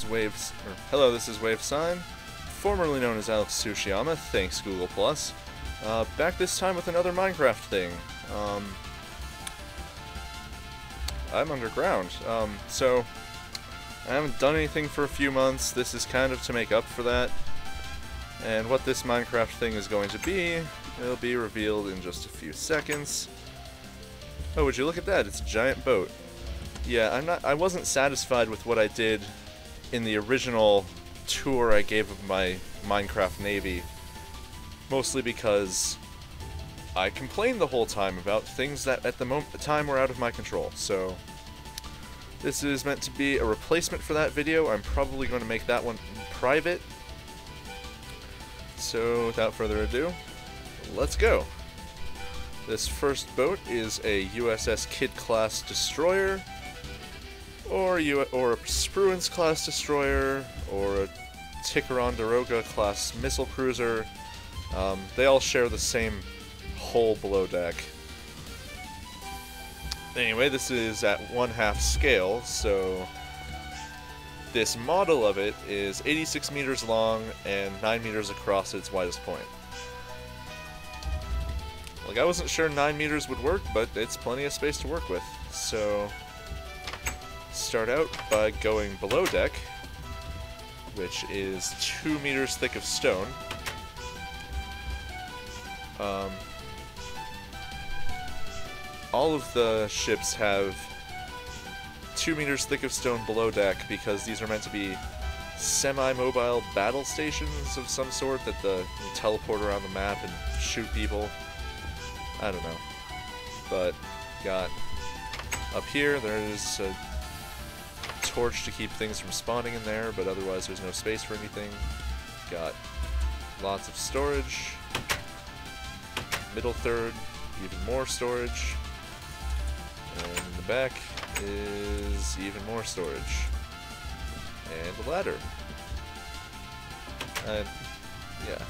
is hello, this is Wave Sign, formerly known as Alex Tsushiyama, thanks Google+. Back this time with another Minecraft thing. I'm underground, so I haven't done anything for a few months. This is kind of to make up for that. And what this Minecraft thing is going to be, it'll be revealed in just a few seconds. Oh, would you look at that? It's a giant boat. Yeah, I wasn't satisfied with what I did in the original tour I gave of my Minecraft Navy. Mostly because I complained the whole time about things that at the time were out of my control. So this is meant to be a replacement for that video. I'm probably going to make that one private. So without further ado, let's go. This first boat is a USS Kidd class destroyer, or a Spruance class destroyer, or a Ticonderoga class missile cruiser. They all share the same hull below deck. Anyway, this is at 1/2 scale, so this model of it is 86 meters long and 9 meters across at its widest point. Like, I wasn't sure 9 meters would work, but it's plenty of space to work with. So, start out by going below deck, which is 2 meters thick of stone. All of the ships have 2 meters thick of stone below deck because these are meant to be semi-mobile battle stations of some sort that you teleport around the map and shoot people. I don't know. But got up here, there's a torch to keep things from spawning in there, but otherwise there's no space for anything. Got lots of storage. Middle third, even more storage. And in the back is even more storage. And a ladder. And yeah.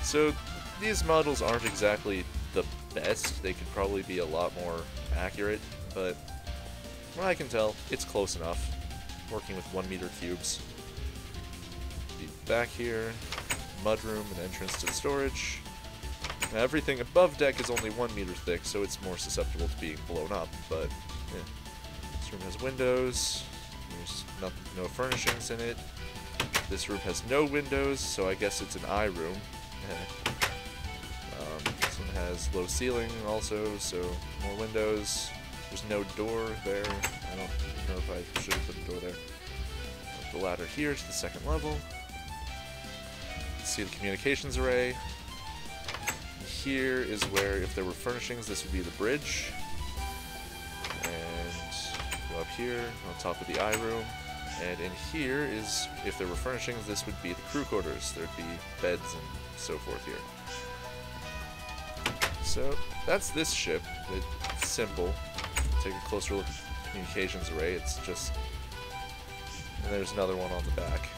So these models aren't exactly the best. They could probably be a lot more accurate, but from what I can tell, it's close enough. Working with 1 meter cubes. The back here, mudroom and entrance to the storage. Now everything above deck is only 1 meter thick, so it's more susceptible to being blown up, but yeah. This room has windows. There's no furnishings in it. This room has no windows, so I guess it's an eye room. This one has low ceiling also, so more windows. There's no door there. I don't know if I should have put a door there. The ladder here to the second level. See the communications array. Here is where, if there were furnishings, this would be the bridge. And go up here, on top of the eye room. And in here is, if there were furnishings, this would be the crew quarters. There'd be beds and so forth here. So, that's this ship. It's simple. Take a closer look at the communications array. It's just... And there's another one on the back.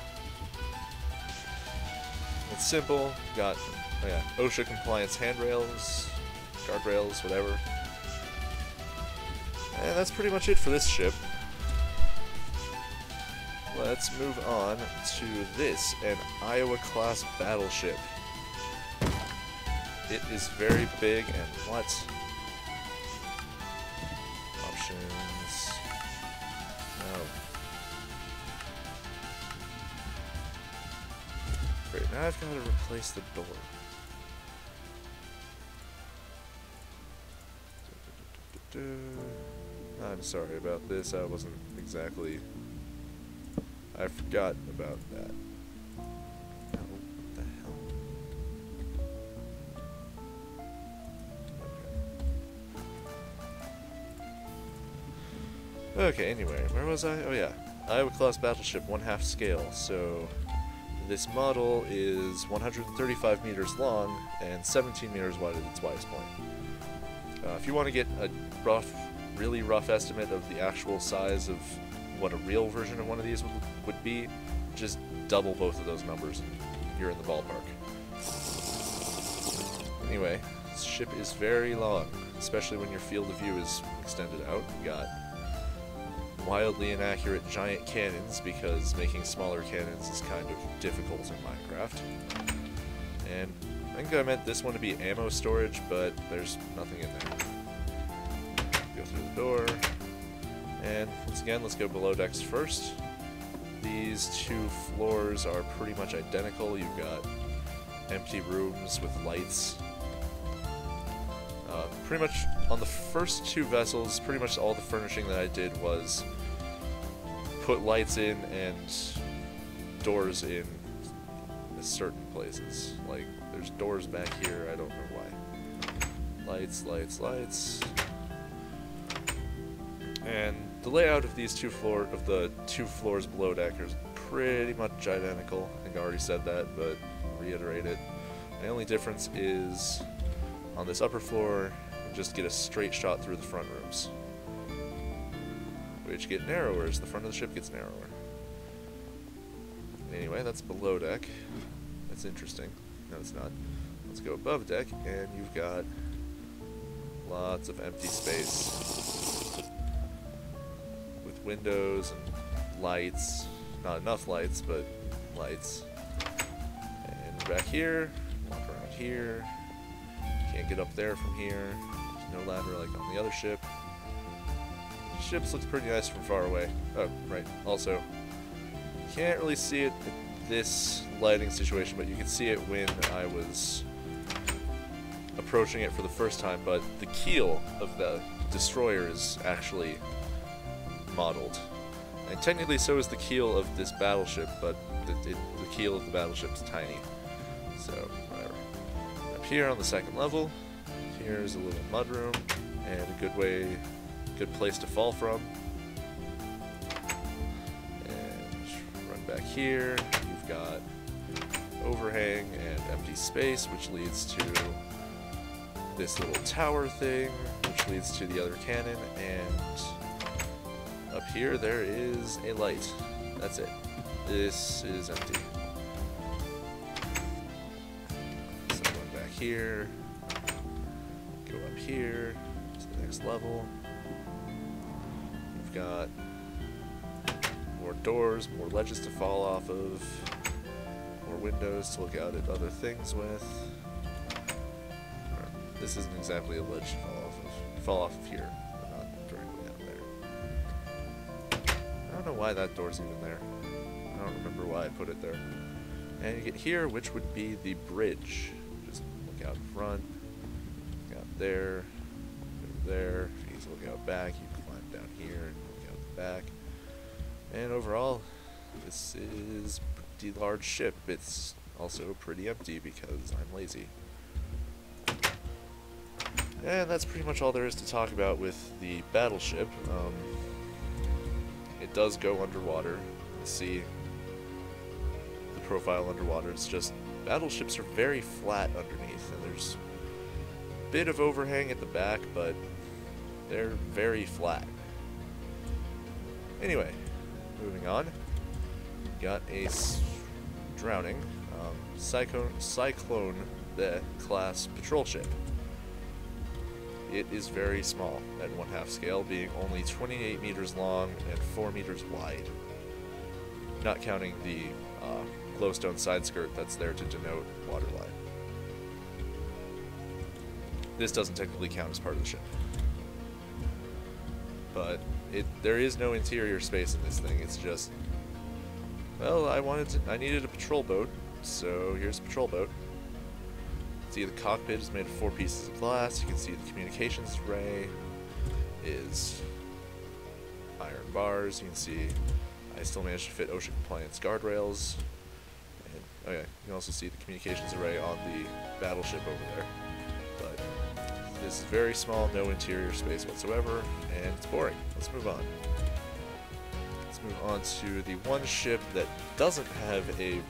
It's simple. Got... Oh yeah, OSHA compliance handrails, guardrails, whatever. And that's pretty much it for this ship. Let's move on to this, an Iowa-class battleship. It is very big and what? Options... No. Great, now I've got to replace the door. I'm sorry about this, I wasn't exactly... I forgot about that. Oh, what the hell? Okay, anyway, where was I? Oh yeah, Iowa-class battleship, 1/2 scale, so... This model is 135 meters long and 17 meters wide at its widest point. If you want to get a really rough estimate of the actual size of what a real version of one of these would be, just double both of those numbers and you're in the ballpark. Anyway, this ship is very long, especially when your field of view is extended out. You got wildly inaccurate giant cannons, because making smaller cannons is kind of difficult in Minecraft. And I think I meant this one to be ammo storage, but there's nothing in there. Go through the door. And once again, let's go below decks first. These two floors are pretty much identical. You've got empty rooms with lights. Pretty much on the first two vessels, pretty much all the furnishing that I did was put lights in and doors in certain places. Like, there's doors back here, I don't know why. Lights, lights, lights. And the layout of these the two floors below deck is pretty much identical. I think I already said that, but I'll reiterate it. The only difference is on this upper floor, you just get a straight shot through the front rooms, which get narrower as the front of the ship gets narrower. Anyway, that's below deck. That's interesting. No, it's not. Let's go above deck, and you've got lots of empty space with windows and lights. Not enough lights, but lights. And back here, walk around here. Can't get up there from here. There's no ladder like on the other ship. Ships looks pretty nice from far away. Oh, right. Also, can't really see it in this lighting situation, but you can see it when I was approaching it for the first time. But the keel of the destroyer is actually modeled, and technically so is the keel of this battleship, but the keel of the battleship is tiny. So whatever. Up here on the second level, here's a little mudroom and a good place to fall from. And run back here. You've got overhang and empty space, which leads to this little tower thing, which leads to the other cannon, and up here there is a light. That's it. This is empty. So going back here, go up here to the next level. You've got more doors, more ledges to fall off of, more windows to look out at other things with. This isn't exactly a ledge to fall off of here, but not directly down there. I don't know why that door's even there. I don't remember why I put it there. And you get here, which would be the bridge. Just look out front, look out there, go there. If you need to look out back, you can climb down here and look out the back. And overall, this is a pretty large ship. It's also pretty empty because I'm lazy. And that's pretty much all there is to talk about with the battleship. It does go underwater. You see the profile underwater. It's just battleships are very flat underneath, and there's a bit of overhang at the back, but they're very flat. Anyway, moving on. Got a drowning Cyclone class patrol ship. It is very small at 1/2 scale, being only 28 meters long and 4 meters wide. Not counting the glowstone side skirt that's there to denote waterline. This doesn't technically count as part of the ship. But there is no interior space in this thing. It's just, well, I needed a patrol boat, so here's a patrol boat. See, the cockpit is made of 4 pieces of glass. You can see the communications array is iron bars. You can see I still managed to fit OSHA compliance guardrails. And, okay, you can also see the communications array on the battleship over there. But this is very small, no interior space whatsoever, and it's boring. Let's move on. Let's move on to the one ship that doesn't have a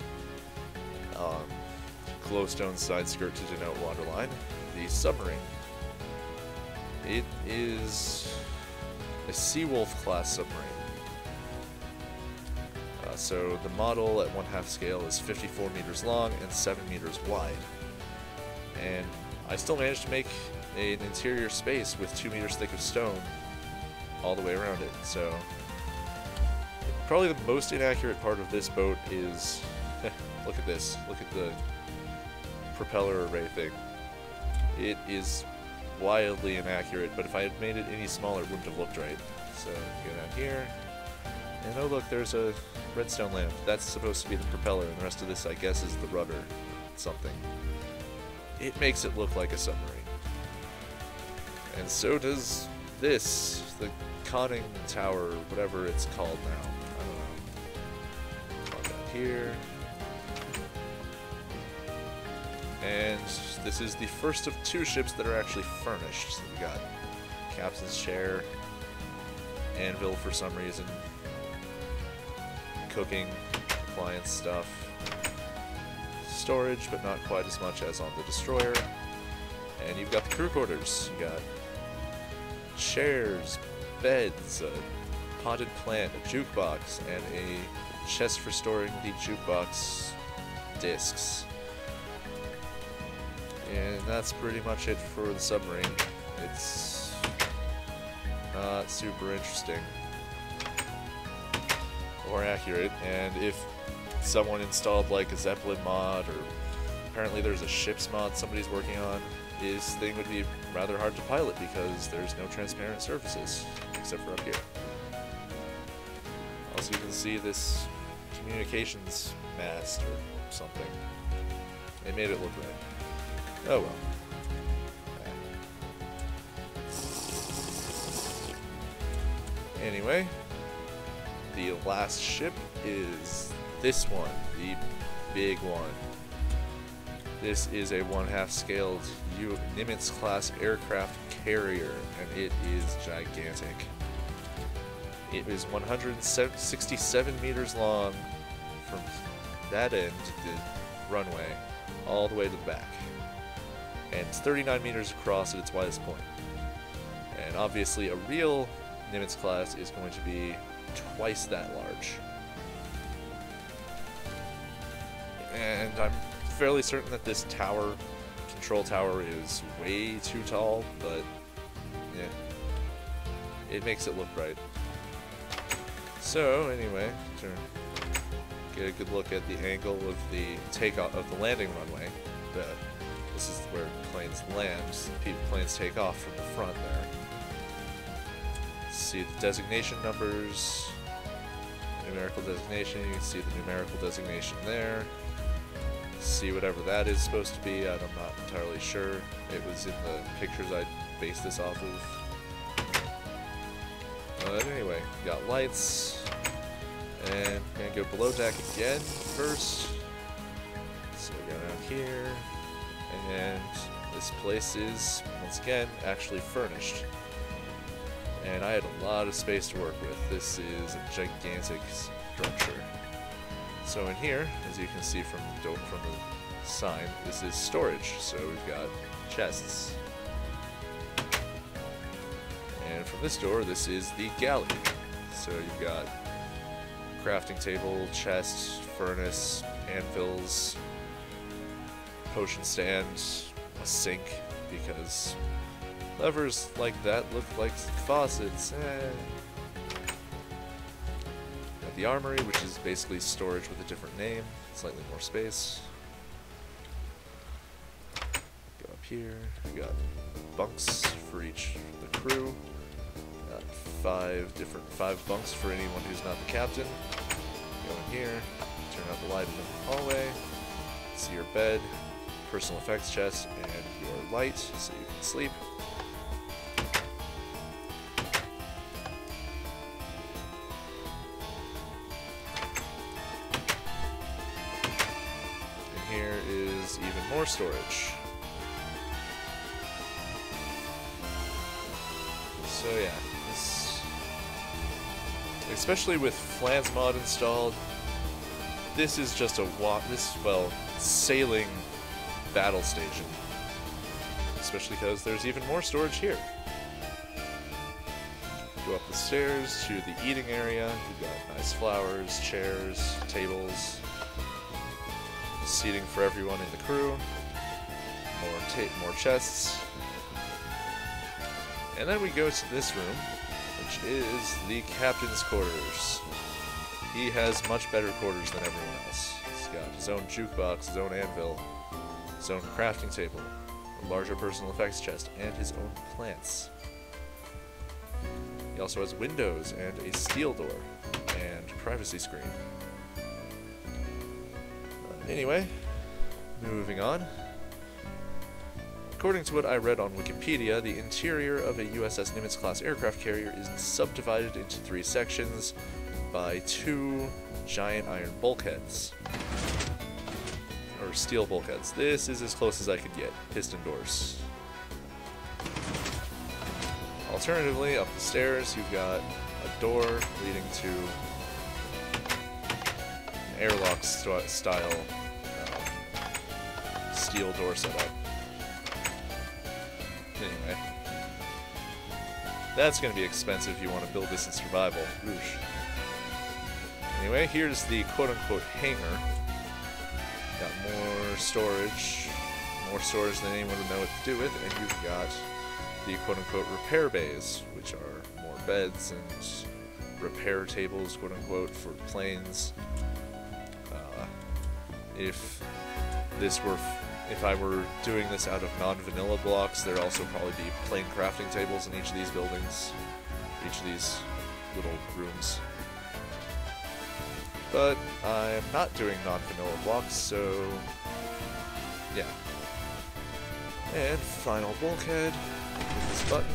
glowstone side skirt to denote waterline, the submarine. It is a Seawolf class submarine. So the model at 1/2 scale is 54 meters long and 7 meters wide. And I still managed to make an interior space with 2 meters thick of stone all the way around it. So Probably the most inaccurate part of this boat is... look at this. Look at the propeller array thing. It is wildly inaccurate, but if I had made it any smaller, it wouldn't have looked right. So, go down here. And oh look, there's a redstone lamp. That's supposed to be the propeller, and the rest of this, I guess, is the rudder. Something. It makes it look like a submarine. And so does this, the conning tower, whatever it's called now. I don't know. Come down here. And this is the first of 2 ships that are actually furnished. So we got captain's chair, anvil for some reason, cooking, appliance stuff, storage, but not quite as much as on the destroyer. And you've got the crew quarters. You got chairs, beds, a potted plant, a jukebox, and a chest for storing the jukebox discs. And that's pretty much it for the submarine. It's not super interesting or accurate, and if someone installed like a Zeppelin mod, or apparently there's a ships mod somebody's working on, this thing would be rather hard to pilot because there's no transparent surfaces, except for up here. Also, you can see this communications mast or something. They made it look right. Oh well. Anyway, the last ship is this one, the big one. This is a 1/2 scaled Nimitz-class aircraft carrier, and it is gigantic. It is 167 meters long from that end, the runway, all the way to the back. And it's 39 meters across at its widest point. And obviously a real Nimitz class is going to be twice that large. And I'm fairly certain that this tower, control tower, is way too tall, but yeah, it makes it look right. So anyway, to get a good look at the angle of the takeoff of the landing runway. This is where planes land. Planes take off from the front there. See the designation numbers, numerical designation. You can see the numerical designation there. See whatever that is supposed to be. I'm not entirely sure. It was in the pictures I based this off of. But anyway, we got lights. And I'm gonna go below deck again first. So we go down here. And this place is, once again, actually furnished. And I had a lot of space to work with. This is a gigantic structure. So in here, as you can see from the sign, this is storage. So we've got chests. And from this door, this is the galley. So you've got crafting table, chest, furnace, anvils, potion stand, a sink, because levers like that look like faucets. Got the armory, which is basically storage with a different name, slightly more space. Go up here, we got bunks for each of the crew. Got 5 bunks for anyone who's not the captain. Go in here, turn out the light in the hallway, see your bed, personal effects chest, and your light, so you can sleep. And here is even more storage. So yeah, especially with Flans mod installed, this is just a sailing battle station. Especially because there's even more storage here. Go up the stairs to the eating area. You've got nice flowers, chairs, tables, seating for everyone in the crew, more chests. And then we go to this room, which is the captain's quarters. he has much better quarters than everyone else. He's got his own jukebox, his own anvil, his own crafting table, a larger personal effects chest, and his own plants. He also has windows and a steel door and privacy screen. Anyway, moving on. According to what I read on Wikipedia, the interior of a USS Nimitz-class aircraft carrier is subdivided into 3 sections by 2 giant iron bulkheads. Or steel bulkheads. This is as close as I could get. Piston doors. Alternatively, up the stairs, you've got a door leading to an airlock style steel door setup. Anyway, that's going to be expensive if you want to build this in survival. Whoosh. Anyway, here's the quote-unquote hangar. Got more storage than anyone would know what to do with, and you've got the quote-unquote repair bays, which are more beds and repair tables, quote-unquote, for planes. If I were doing this out of non-vanilla blocks, there'd also probably be plane crafting tables in each of these buildings, each of these little rooms. But I'm not doing non-vanilla blocks, so yeah. And final bulkhead with this button,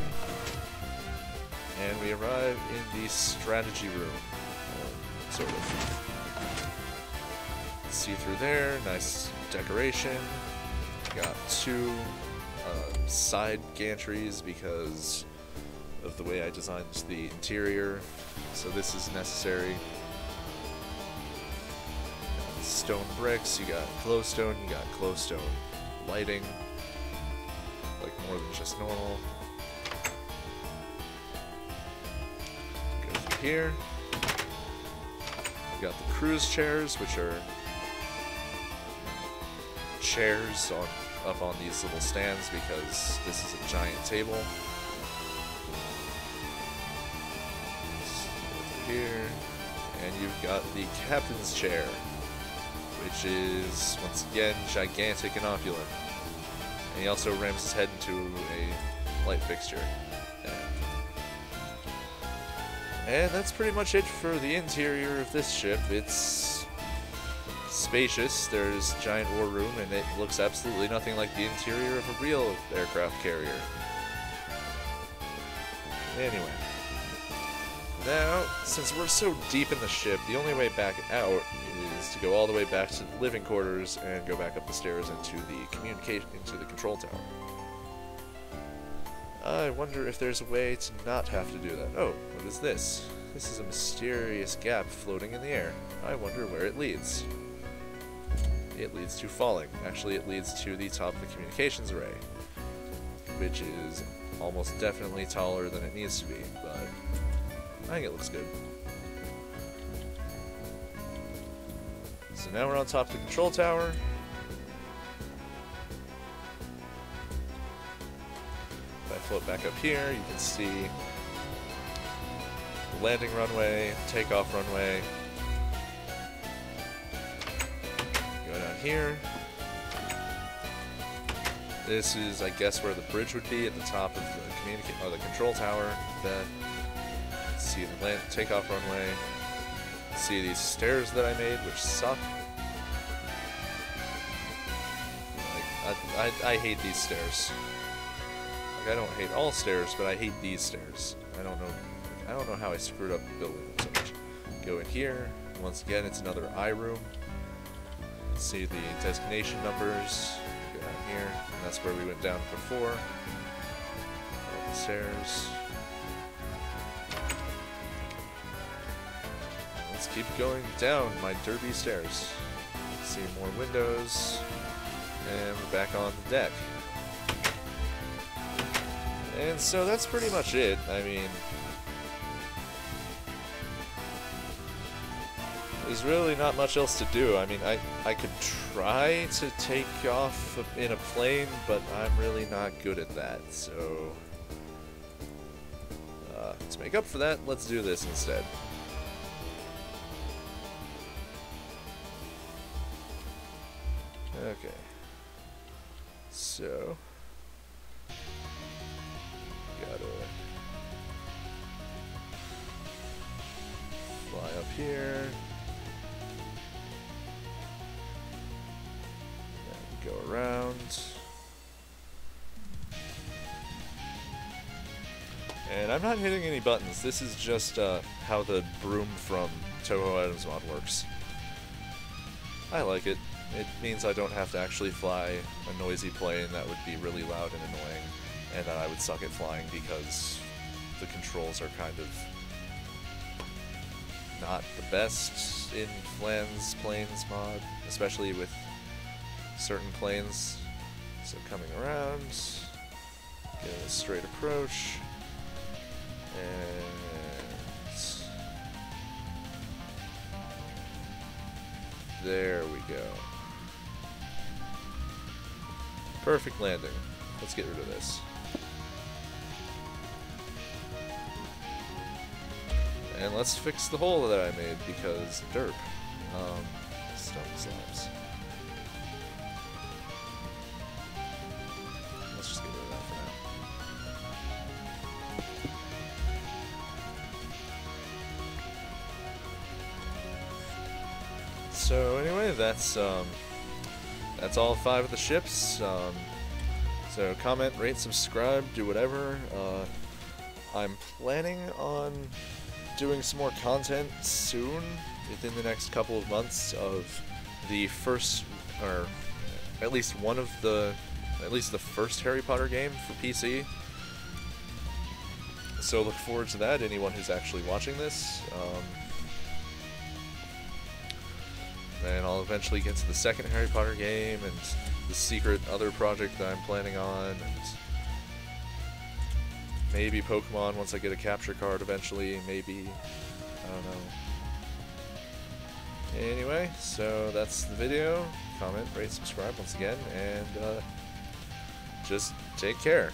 and we arrive in the strategy room, sort of. See through there, nice decoration. Got 2 side gantries because of the way I designed the interior, so this is necessary. Stone bricks, you got glowstone, lighting, like more than just normal. Go through here. You got the cruise chairs, which are chairs up on these little stands because this is a giant table. Over here, and you've got the captain's chair, which is once again gigantic and opulent. And he also rams his head into a light fixture. And that's pretty much it for the interior of this ship. It's spacious, there's a giant war room, and it looks absolutely nothing like the interior of a real aircraft carrier. Anyway, now, since we're so deep in the ship, the only way back out is to go all the way back to the living quarters and go back up the stairs into the control tower. I wonder if there's a way to not have to do that. Oh, what is this? This is a mysterious gap floating in the air. I wonder where it leads. It leads to falling. Actually, it leads to the top of the communications array, which is almost definitely taller than it needs to be, but I think it looks good. So now we're on top of the control tower. If I float back up here, you can see the landing runway, takeoff runway. Go down here. This is, I guess, where the bridge would be at the top of the control tower. Then see the takeoff runway. See these stairs that I made, which suck. Like, I hate these stairs. Like, I don't hate all stairs, but I hate these stairs. I don't know how I screwed up building them so much. Go in here. Once again, it's another eye room. See the designation numbers. Go down here, and that's where we went down before. Up the stairs. Let's keep going down my derby stairs. See more windows, and we're back on the deck. And so that's pretty much it. I mean, there's really not much else to do. I mean, I could try to take off in a plane, but I'm really not good at that. So, to make up for that, let's do this instead. Okay. So, gotta fly up here. And go around. And I'm not hitting any buttons. This is just how the broom from Touhou Items Mod works. I like it. It means I don't have to actually fly a noisy plane that would be really loud and annoying, and that I would suck at flying because the controls are kind of not the best in Flan's Planes mod, especially with certain planes. So coming around, get a straight approach, and there we go. Perfect landing. Let's get rid of this. And let's fix the hole that I made because derp. Stone slabs. Let's just get rid of that for now. So anyway, that's all 5 of the ships. So comment, rate, subscribe, do whatever. I'm planning on doing some more content soon, within the next couple of months, of the first, or at least the first Harry Potter game for PC. So look forward to that, anyone who's actually watching this. And I'll eventually get to the second Harry Potter game, and the secret other project that I'm planning on, and maybe Pokemon once I get a capture card eventually, maybe, I don't know. Anyway, so that's the video. Comment, rate, subscribe once again, and just take care.